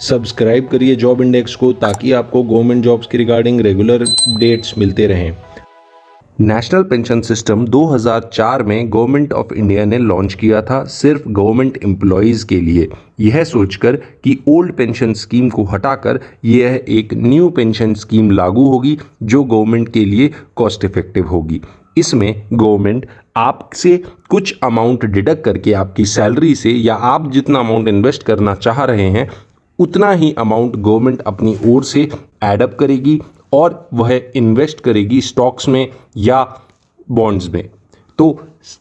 Subscribe करिए job index को ताकि आपको गवर्नमेंट जॉब्स के रिगार्डिंग रेगुलर अपडेट्स मिलते रहें। नेशनल पेंशन सिस्टम 2004 में गवर्नमेंट ऑफ इंडिया ने लॉन्च किया था सिर्फ गवर्नमेंट एम्प्लॉयज़ के लिए, यह सोचकर कि ओल्ड पेंशन स्कीम को हटाकर यह एक न्यू पेंशन स्कीम लागू होगी जो गवर्नमेंट के लिए कॉस्ट इफेक्टिव होगी। इसमें गवर्नमेंट आपसे कुछ अमाउंट डिडक्ट करके आपकी सैलरी से या आप जितना अमाउंट इन्वेस्ट करना चाह रहे हैं उतना ही अमाउंट गवर्नमेंट अपनी ओर से एडअप करेगी और वह इन्वेस्ट करेगी स्टॉक्स में या बॉन्ड्स में। तो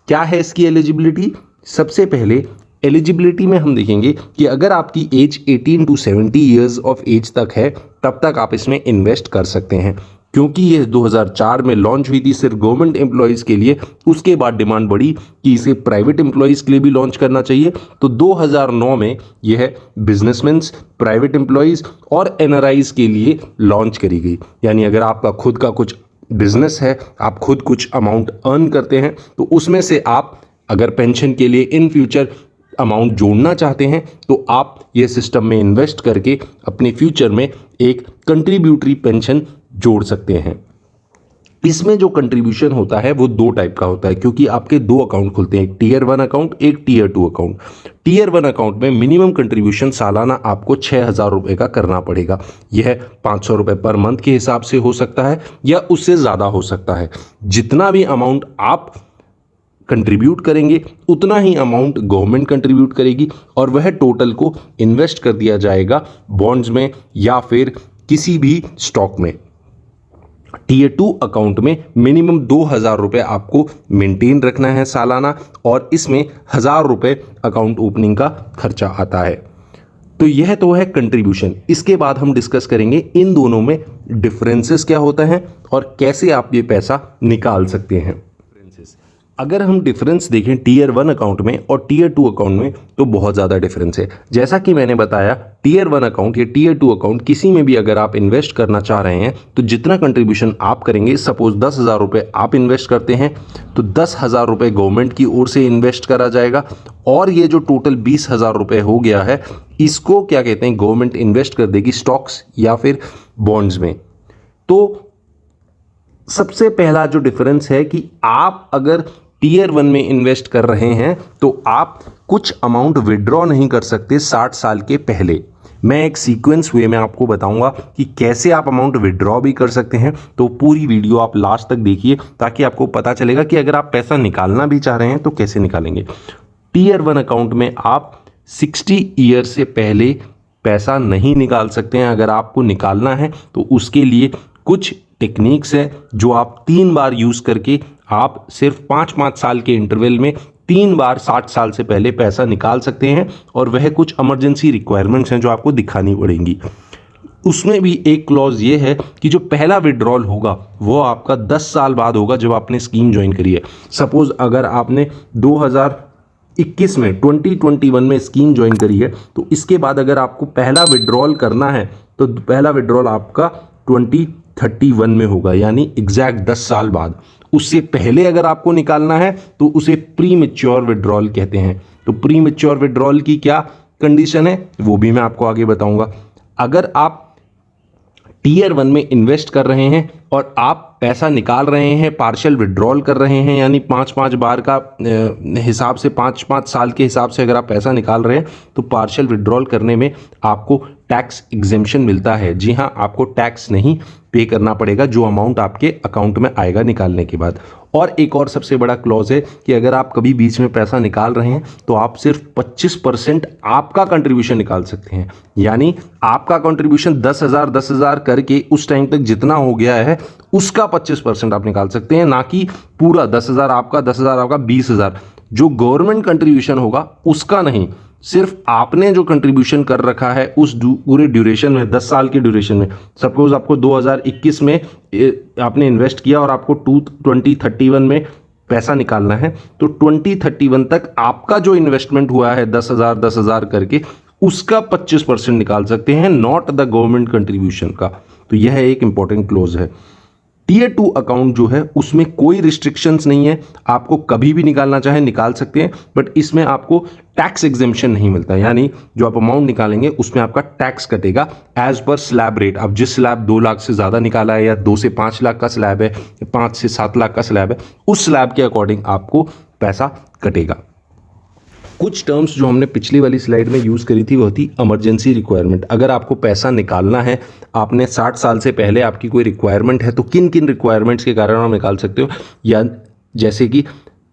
क्या है इसकी एलिजिबिलिटी? सबसे पहले एलिजिबिलिटी में हम देखेंगे कि अगर आपकी age 18 to 70 years of age तक है तब तक आप इसमें इन्वेस्ट कर सकते हैं। क्योंकि यह 2004 में लॉन्च हुई थी सिर्फ गवर्नमेंट एम्प्लॉयज़ के लिए, उसके बाद डिमांड बढ़ी कि इसे प्राइवेट एम्प्लॉयज़ के लिए भी लॉन्च करना चाहिए। तो 2009 में यह बिजनेसमैन्स, प्राइवेट एम्प्लॉयज़ और एनआरआईज के लिए लॉन्च करी गई। यानी अगर आपका खुद का कुछ बिजनेस है, आप खुद कुछ अमाउंट अर्न करते हैं, तो उसमें से आप अगर पेंशन के लिए इन फ्यूचर अमाउंट जोड़ना चाहते हैं तो आप ये सिस्टम में इन्वेस्ट करके अपने फ्यूचर में एक कंट्रीब्यूटरी पेंशन जोड़ सकते हैं। इसमें जो कंट्रीब्यूशन होता है वो दो टाइप का होता है, क्योंकि आपके दो अकाउंट खुलते हैं, एक टीयर 1 अकाउंट, एक टीयर 2 अकाउंट। टीयर 1 अकाउंट में मिनिमम कंट्रीब्यूशन सालाना आपको 6,000 रुपये का करना पड़ेगा। यह 500 रुपये पर मंथ के हिसाब से हो सकता है या उससे ज़्यादा हो सकता है। जितना भी अमाउंट आप कंट्रीब्यूट करेंगे उतना ही अमाउंट गवर्नमेंट कंट्रीब्यूट करेगी और वह टोटल को इन्वेस्ट कर दिया जाएगा बॉन्ड्स में या फिर किसी भी स्टॉक में। टीयर 2 अकाउंट में मिनिमम 2,000 रुपये आपको मेंटेन रखना है सालाना और इसमें 1,000 रुपये अकाउंट ओपनिंग का खर्चा आता है। तो यह तो है कंट्रीब्यूशन। इसके बाद हम डिस्कस करेंगे इन दोनों में डिफरेंसेस क्या होता है और कैसे आप ये पैसा निकाल सकते हैं। अगर हम डिफरेंस देखें टीयर 1 अकाउंट में और टीयर 2 अकाउंट में तो बहुत ज़्यादा डिफरेंस है। जैसा कि मैंने बताया, टीयर 1 अकाउंट या टीयर 2 अकाउंट किसी में भी अगर आप इन्वेस्ट करना चाह रहे हैं तो जितना कंट्रीब्यूशन आप करेंगे, सपोज 10,000 रुपये आप इन्वेस्ट करते हैं तो 10,000 रुपये गवर्नमेंट की ओर से इन्वेस्ट करा जाएगा और ये जो टोटल 20,000 रुपये हो गया है इसको क्या कहते हैं, गवर्नमेंट इन्वेस्ट कर देगी स्टॉक्स या फिर बॉन्ड्स में। तो सबसे पहला जो डिफरेंस है कि आप अगर टीयर 1 में इन्वेस्ट कर रहे हैं तो आप कुछ अमाउंट विड्रॉ नहीं कर सकते 60 साल के पहले। मैं एक सीक्वेंस वे में आपको बताऊंगा कि कैसे आप अमाउंट विड्रॉ भी कर सकते हैं, तो पूरी वीडियो आप लास्ट तक देखिए ताकि आपको पता चलेगा कि अगर आप पैसा निकालना भी चाह रहे हैं तो कैसे निकालेंगे। टीयर 1 अकाउंट में आप 60 ईयर से पहले पैसा नहीं निकाल सकते हैं। अगर आपको निकालना है तो उसके लिए कुछ टेक्निक्स है जो आप 3 बार यूज़ करके आप सिर्फ 5-5 साल के इंटरवल में 3 बार 60 साल से पहले पैसा निकाल सकते हैं और वह कुछ इमरजेंसी रिक्वायरमेंट्स हैं जो आपको दिखानी पड़ेंगी। उसमें भी एक क्लॉज ये है कि जो पहला विड्रॉल होगा वो आपका 10 साल बाद होगा जब आपने स्कीम ज्वाइन करी है। सपोज अगर आपने 2021 में 2021 में स्कीम ज्वाइन करी है तो इसके बाद अगर आपको पहला विड्रॉल करना है तो पहला विड्रॉल आपका 2031 में होगा, यानी एग्जैक्ट 10 साल बाद। उससे पहले अगर आपको निकालना है तो उसे प्री मैच्योर विड्रॉल कहते हैं। तो प्री मैच्योर विड्रॉल की क्या कंडीशन है वो भी मैं आपको आगे बताऊंगा। अगर आप टीयर 1 में इन्वेस्ट कर रहे हैं और आप पैसा निकाल रहे हैं, पार्शियल विड्रॉल कर रहे हैं, यानी 5-5 बार का हिसाब से 5-5 साल के हिसाब से अगर आप पैसा निकाल रहे हैं तो पार्शियल विड्रॉल करने में आपको टैक्स एग्जेम्पशन मिलता है। जी हाँ, आपको टैक्स नहीं पे करना पड़ेगा जो अमाउंट आपके अकाउंट में आएगा निकालने के बाद। और एक और सबसे बड़ा क्लॉज है कि अगर आप कभी बीच में पैसा निकाल रहे हैं तो आप सिर्फ 25% आपका कंट्रीब्यूशन निकाल सकते हैं। यानी आपका कंट्रीब्यूशन 10,000 करके उस टाइम तक जितना हो गया है उसका 25% आप निकाल सकते हैं, ना कि पूरा 10,000 आपका 20,000। जो गवर्नमेंट कंट्रीब्यूशन होगा उसका नहीं, सिर्फ आपने जो कंट्रीब्यूशन कर रखा है उस पूरे ड्यूरेशन में, 10 साल के ड्यूरेशन में। सपोज आपको 2021 में आपने इन्वेस्ट किया और आपको 2031 में पैसा निकालना है तो 2031 तक आपका जो इन्वेस्टमेंट हुआ है 10,000 करके उसका 25% निकाल सकते हैं, नॉट द गवर्नमेंट कंट्रीब्यूशन का। तो यह एक इंपॉर्टेंट क्लोज है। टियर 2 अकाउंट जो है उसमें कोई रिस्ट्रिक्शंस नहीं है, आपको कभी भी निकालना चाहे निकाल सकते हैं, बट इसमें आपको टैक्स एग्जेम्पशन नहीं मिलता, यानी जो आप अमाउंट निकालेंगे उसमें आपका टैक्स कटेगा एज पर स्लैब रेट। अब जिस स्लैब 2 लाख से ज़्यादा निकाला है या 2 से 5 लाख का स्लैब है, 5 से 7 लाख का स्लैब है, उस स्लैब के अकॉर्डिंग आपको पैसा कटेगा। कुछ टर्म्स जो हमने पिछली वाली स्लाइड में यूज़ करी थी वो थी इमरजेंसी रिक्वायरमेंट। अगर आपको पैसा निकालना है, आपने 60 साल से पहले आपकी कोई रिक्वायरमेंट है, तो किन किन रिक्वायरमेंट्स के कारण आप निकाल सकते हो, या जैसे कि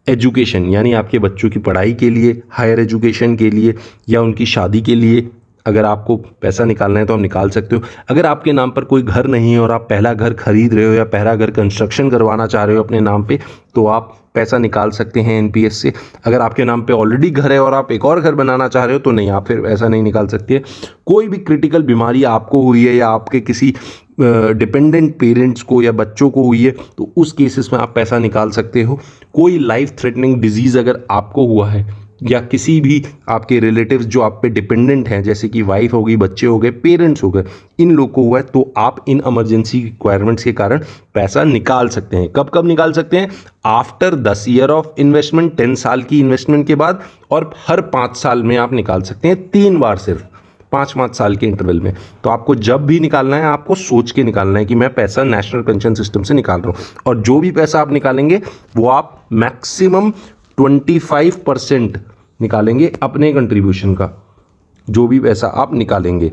एजुकेशन, यानी आपके बच्चों की पढ़ाई के लिए, हायर एजुकेशन के लिए, या उनकी शादी के लिए अगर आपको पैसा निकालना है तो आप निकाल सकते हो। अगर आपके नाम पर कोई घर नहीं है और आप पहला घर खरीद रहे हो या पहला घर कंस्ट्रक्शन करवाना चाह रहे हो अपने नाम पे, तो आप पैसा निकाल सकते हैं एनपीएस से। अगर आपके नाम पे ऑलरेडी घर है और आप एक और घर बनाना चाह रहे हो तो नहीं, आप फिर ऐसा नहीं निकाल सकते। कोई भी क्रिटिकल बीमारी आपको हुई है या आपके किसी डिपेंडेंट पेरेंट्स को या बच्चों को हुई है तो उस केसेस में आप पैसा निकाल सकते हो। कोई लाइफ थ्रेटनिंग डिजीज़ अगर आपको हुआ है या किसी भी आपके रिलेटिव्स जो आप पे डिपेंडेंट हैं, जैसे कि वाइफ हो गई, बच्चे हो गए, पेरेंट्स हो गए, इन लोग को हुआ है, तो आप इन इमरजेंसी रिक्वायरमेंट्स के कारण पैसा निकाल सकते हैं। कब कब निकाल सकते हैं? आफ्टर 10 ईयर ऑफ इन्वेस्टमेंट, 10 साल की इन्वेस्टमेंट के बाद, और हर 5 साल में आप निकाल सकते हैं, 3 बार सिर्फ 5-5 साल के इंटरवल में। तो आपको जब भी निकालना है आपको सोच के निकालना है कि मैं पैसा नेशनल पेंशन सिस्टम से निकाल रहा हूँ, और जो भी पैसा आप निकालेंगे वो आप मैक्सिमम 25% निकालेंगे अपने कंट्रीब्यूशन का, जो भी पैसा आप निकालेंगे।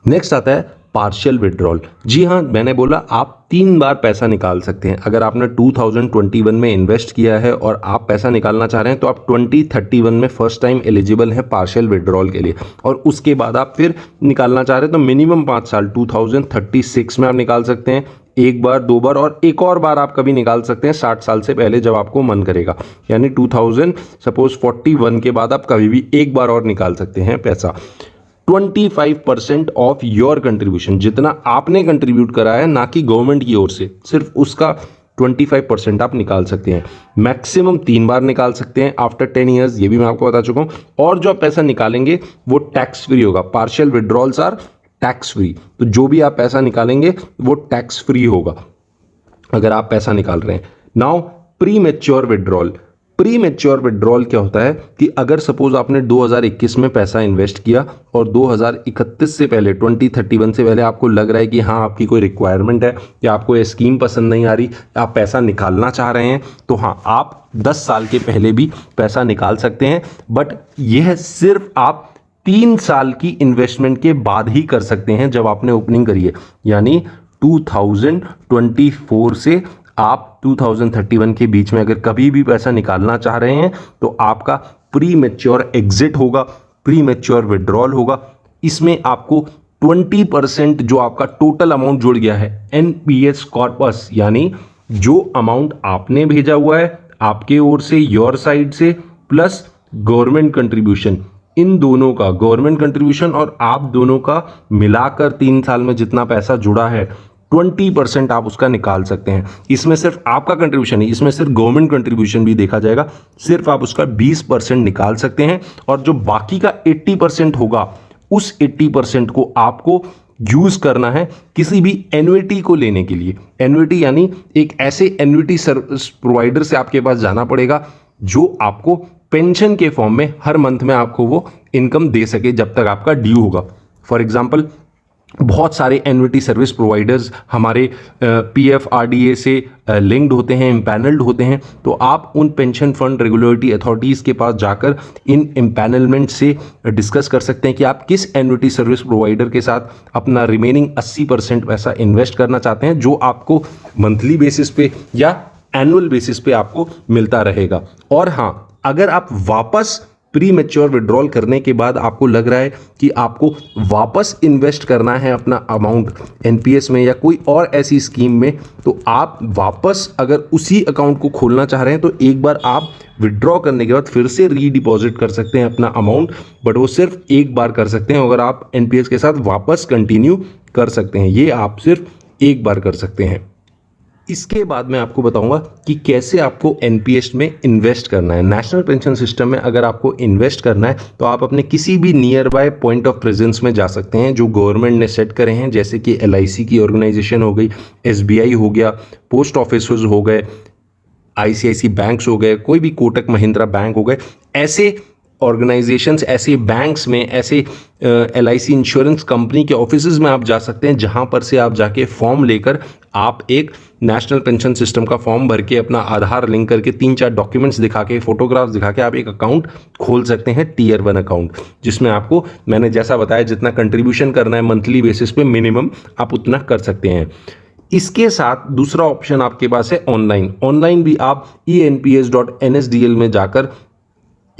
नेक्स्ट आता है पार्शियल विड्रॉल। जी हाँ, मैंने बोला आप 3 बार पैसा निकाल सकते हैं। अगर आपने 2021 में इन्वेस्ट किया है और आप पैसा निकालना चाह रहे हैं तो आप 2031 में फर्स्ट टाइम एलिजिबल हैं पार्शियल विड्रॉल के लिए, और उसके बाद आप फिर निकालना चाह रहे हैं तो मिनिमम 5 साल 2036 में आप निकाल सकते हैं, 1 बार 2 बार, और एक और बार आप कभी निकाल सकते हैं 60 साल से पहले जब आपको मन करेगा, यानी 2041 के बाद आप कभी भी 1 बार और निकाल सकते हैं पैसा। 25% ऑफ योर कंट्रीब्यूशन, जितना आपने कंट्रीब्यूट करा है, ना कि गवर्नमेंट की ओर से, सिर्फ उसका 25% आप निकाल सकते हैं। मैक्सिमम 3 बार निकाल सकते हैं आफ्टर 10 ईयर्स, ये भी मैं आपको बता चुका हूँ। और जो आप पैसा निकालेंगे वो टैक्स फ्री होगा। Partial withdrawals are tax free, तो जो भी आप पैसा निकालेंगे वो टैक्स फ्री होगा अगर आप पैसा निकाल रहे हैं। Now pre mature withdrawal. Pre mature withdrawal क्या होता है कि अगर सपोज आपने 2021 में पैसा इन्वेस्ट किया और 2031 से पहले, 2031 से पहले आपको लग रहा है कि हाँ आपकी कोई रिक्वायरमेंट है या आपको ये स्कीम पसंद नहीं आ रही, आप पैसा निकालना चाह रहे हैं, तो हाँ आप 10 साल के पहले भी पैसा निकाल सकते हैं। बट यह सिर्फ आप 3 साल की इन्वेस्टमेंट के बाद ही कर सकते हैं जब आपने ओपनिंग करी है, यानी 2024 से आप 2031 के बीच में अगर कभी भी पैसा निकालना चाह रहे हैं तो आपका प्री मैच्योर एग्जिट होगा, प्री मैच्योर विड्रॉल होगा। इसमें आपको 20% जो आपका टोटल अमाउंट जुड़ गया है एनपीएस कॉर्पस, यानी जो अमाउंट आपने भेजा हुआ है आपके ओर से, योर साइड से, प्लस गवर्नमेंट कंट्रीब्यूशन, इन दोनों का, गवर्नमेंट कंट्रीब्यूशन और आप दोनों का मिलाकर 3 साल में जितना पैसा जुड़ा है 20% आप उसका निकाल सकते हैं। इसमें सिर्फ आपका कंट्रीब्यूशन नहीं, इसमें सिर्फ गवर्नमेंट कंट्रीब्यूशन भी देखा जाएगा, सिर्फ आप उसका 20% निकाल सकते हैं, और जो बाकी का 80% होगा उस 80% को आपको यूज करना है किसी भी एन्युइटी को लेने के लिए। एन्युइटी यानी एक ऐसे एन्युइटी सर्विस प्रोवाइडर से आपके पास जाना पड़ेगा जो आपको पेंशन के फॉर्म में हर मंथ में आपको वो इनकम दे सके जब तक आपका ड्यू होगा। फॉर एग्जांपल बहुत सारे एन्युइटी सर्विस प्रोवाइडर्स हमारे पीएफआरडीए से लिंक्ड होते हैं, इम्पैनल्ड होते हैं, तो आप उन पेंशन फंड रेगुलेटरी अथॉरिटीज़ के पास जाकर इन इम्पैनलमेंट से डिस्कस कर सकते हैं कि आप किस एन्युइटी सर्विस प्रोवाइडर के साथ अपना रिमेनिंग 80% पैसा इन्वेस्ट करना चाहते हैं, जो आपको मंथली बेसिस पे या एनुअल बेसिस पे आपको मिलता रहेगा। और हाँ, अगर आप वापस प्री मैच्योर विड्रॉल करने के बाद आपको लग रहा है कि आपको वापस इन्वेस्ट करना है अपना अमाउंट एनपीएस में या कोई और ऐसी स्कीम में, तो आप वापस अगर उसी अकाउंट को खोलना चाह रहे हैं तो एक बार आप विड्रॉ करने के बाद फिर से रीडिपॉजिट कर सकते हैं अपना अमाउंट, बट वो सिर्फ एक बार कर सकते हैं। अगर आप एनपीएस के साथ वापस कंटिन्यू कर सकते हैं, ये आप सिर्फ एक बार कर सकते हैं। इसके बाद मैं आपको बताऊंगा कि कैसे आपको एनपीएस में इन्वेस्ट करना है। नेशनल पेंशन सिस्टम में अगर आपको इन्वेस्ट करना है तो आप अपने किसी भी near by point of presence में जा सकते हैं जो गवर्नमेंट ने सेट करे हैं, जैसे कि एलआईसी की ऑर्गेनाइजेशन हो गई, एसबीआई हो गया, पोस्ट ऑफिस हो गए, आईसीआईसी बैंक्स हो गए, कोई भी कोटक महिंद्रा बैंक हो गए। ऐसे ऑर्गेनाइजेशंस, ऐसे बैंक्स में, ऐसे एलआईसी इंश्योरेंस कंपनी के ऑफिसेज में आप जा सकते हैं जहां पर से आप जाके फॉर्म लेकर आप एक नेशनल पेंशन सिस्टम का फॉर्म भर के अपना आधार लिंक करके 3-4 डॉक्यूमेंट्स दिखा के, फोटोग्राफ्स दिखा के आप एक अकाउंट खोल सकते हैं, टियर 1 अकाउंट, जिसमें आपको मैंने जैसा बताया जितना कंट्रीब्यूशन करना है मंथली बेसिस पे मिनिमम आप उतना कर सकते हैं। इसके साथ दूसरा ऑप्शन आपके पास है ऑनलाइन भी आप enps.nsdl में जाकर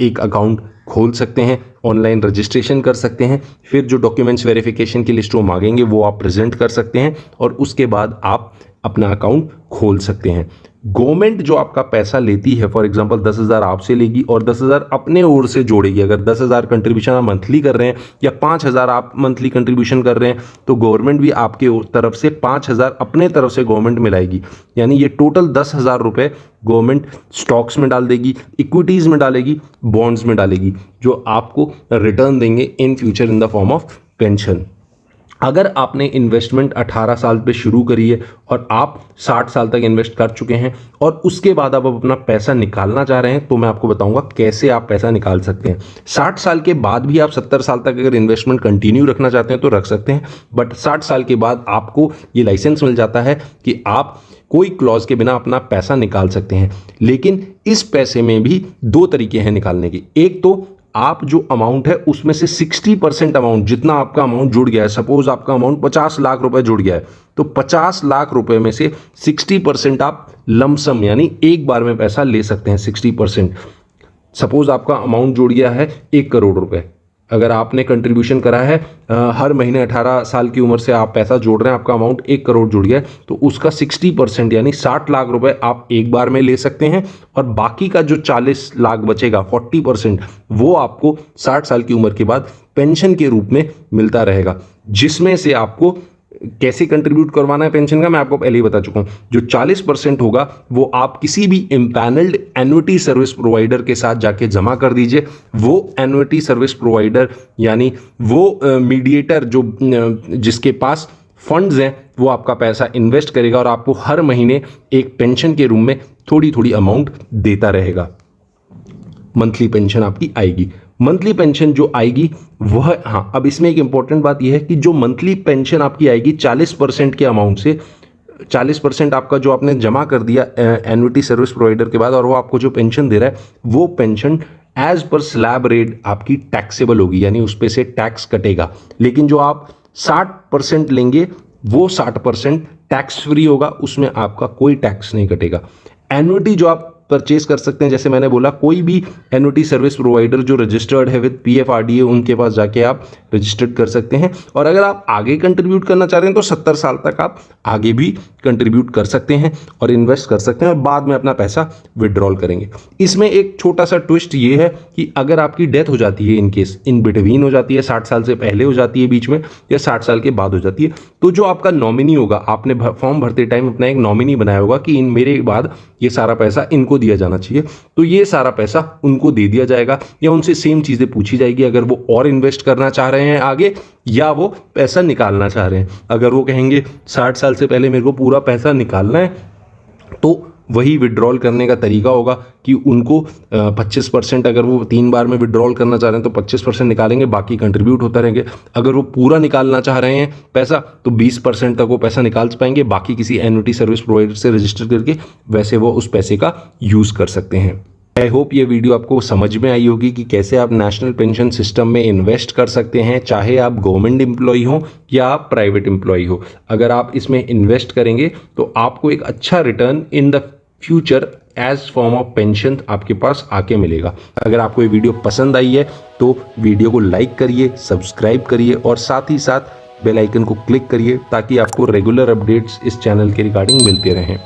एक अकाउंट खोल सकते हैं, ऑनलाइन रजिस्ट्रेशन कर सकते हैं, फिर जो डॉक्यूमेंट्स वेरिफिकेशन की लिस्ट वो मांगेंगे वो आप प्रेजेंट कर सकते हैं और उसके बाद आप अपना अकाउंट खोल सकते हैं। गवर्नमेंट जो आपका पैसा लेती है, फॉर एग्जांपल 10,000 आपसे लेगी और 10,000 अपने ओर से जोड़ेगी। अगर 10,000 कंट्रीब्यूशन आप मंथली कर रहे हैं या 5,000 आप मंथली कंट्रीब्यूशन कर रहे हैं तो गवर्नमेंट भी आपके तरफ से 5,000 अपने तरफ से गवर्नमेंट मिलाएगी। यानी ये टोटल 10,000 रुपये गवर्नमेंट स्टॉक्स में डाल देगी, इक्विटीज़ में डालेगी, बॉन्ड्स में डालेगी, जो आपको रिटर्न देंगे in future in the form of pension. अगर आपने इन्वेस्टमेंट 18 साल पे शुरू करी है और आप 60 साल तक इन्वेस्ट कर चुके हैं और उसके बाद आप अपना पैसा निकालना चाह रहे हैं तो मैं आपको बताऊंगा कैसे आप पैसा निकाल सकते हैं। 60 साल के बाद भी आप 70 साल तक अगर इन्वेस्टमेंट कंटिन्यू रखना चाहते हैं तो रख सकते हैं, बट 60 साल के बाद आपको ये लाइसेंस मिल जाता है कि आप कोई क्लॉज के बिना अपना पैसा निकाल सकते हैं। लेकिन इस पैसे में भी 2 तरीके हैं निकालने के। एक तो आप जो अमाउंट है उसमें से 60% अमाउंट, जितना आपका अमाउंट जुड़ गया है, सपोज आपका अमाउंट 50 लाख रुपए जुड़ गया है तो 50 लाख रुपए में से 60% आप लमसम यानी एक बार में पैसा ले सकते हैं। 60%, सपोज आपका अमाउंट जुड़ गया है 1 करोड़ रुपए, अगर आपने कंट्रीब्यूशन करा है हर महीने 18 साल की उम्र से आप पैसा जोड़ रहे हैं, आपका अमाउंट 1 करोड़ जुड़ गया है तो उसका 60% यानी 60 लाख रुपए आप एक बार में ले सकते हैं और बाकी का जो 40 लाख बचेगा 40% वो आपको 60 साल की उम्र के बाद पेंशन के रूप में मिलता रहेगा। जिसमें से आपको कैसे कंट्रीब्यूट करवाना है पेंशन का मैं आपको पहले ही बता चुका हूं। जो 40% होगा वो आप किसी भी इम्पैनल्ड एन्युटी सर्विस प्रोवाइडर के साथ जाके जमा कर दीजिए। वो एन्युटी सर्विस प्रोवाइडर यानी वो मीडिएटर जो जिसके पास फंड्स हैं वो आपका पैसा इन्वेस्ट करेगा और आपको हर महीने एक पेंशन के रूप में थोड़ी थोड़ी अमाउंट देता रहेगा। मंथली पेंशन आपकी आएगी। मंथली पेंशन जो आएगी वह, हाँ, अब इसमें एक इंपॉर्टेंट बात यह है कि जो मंथली पेंशन आपकी आएगी 40% के अमाउंट से, 40% आपका जो आपने जमा कर दिया एन्युटी सर्विस प्रोवाइडर के बाद और वो आपको जो पेंशन दे रहा है वो pension as per slab rate आपकी टैक्सेबल होगी, यानी उस पे से टैक्स कटेगा। लेकिन जो आप 60% लेंगे वो 60% टैक्स फ्री होगा, उसमें आपका कोई टैक्स नहीं कटेगा। एन्युटी जो आप परचेज कर सकते हैं, जैसे मैंने बोला, कोई भी एन्युटी सर्विस प्रोवाइडर जो रजिस्टर्ड है विद पीएफआरडीए उनके पास जाके आप रजिस्टर्ड कर सकते हैं। और अगर आप आगे कंट्रीब्यूट करना चाह रहे हैं तो 70 साल तक आप आगे भी कंट्रीब्यूट कर सकते हैं और इन्वेस्ट कर सकते हैं और बाद में अपना पैसा विड्रॉल करेंगे। इसमें एक छोटा सा ट्विस्ट ये है कि अगर आपकी डेथ हो जाती है, इन केस इन बिटवीन हो जाती है, 60 साल से पहले हो जाती है, बीच में, या 60 साल के बाद हो जाती है, तो जो आपका नॉमिनी होगा, आपने फॉर्म भरते टाइम अपना एक नॉमिनी बनाया होगा कि इन मेरे बाद ये सारा पैसा इनको दिया जाना चाहिए, तो ये सारा पैसा उनको दे दिया जाएगा या उनसे सेम चीजें पूछी जाएगी अगर वो और इन्वेस्ट करना चाह रहे हैं आगे या वो पैसा निकालना चाह रहे हैं। अगर वो कहेंगे 60 साल से पहले मेरे को पूरा पैसा निकालना है तो वही विड्रॉल करने का तरीका होगा कि उनको 25%, अगर वो 3 बार में विड्रॉल करना चाह रहे हैं तो 25% निकालेंगे, बाकी कंट्रीब्यूट होता रहेंगे। अगर वो पूरा निकालना चाह रहे हैं पैसा तो 20% तक वो पैसा निकाल पाएंगे, बाकी किसी एन्युटी सर्विस प्रोवाइडर से रजिस्टर करके वैसे वो उस पैसे का यूज़ कर सकते हैं। आई होप ये वीडियो आपको समझ में आई होगी कि कैसे आप नेशनल पेंशन सिस्टम में इन्वेस्ट कर सकते हैं, चाहे आप गवर्नमेंट एम्प्लॉय हो या आप प्राइवेट एम्प्लॉय हो। अगर आप इसमें इन्वेस्ट करेंगे तो आपको एक अच्छा return in the future as form of pension आपके पास आके मिलेगा। अगर आपको ये वीडियो पसंद आई है तो वीडियो को लाइक करिए, सब्सक्राइब करिए और साथ ही साथ बेल आइकन को क्लिक करिए ताकि आपको रेगुलर अपडेट्स इस चैनल के रिगार्डिंग मिलते रहें।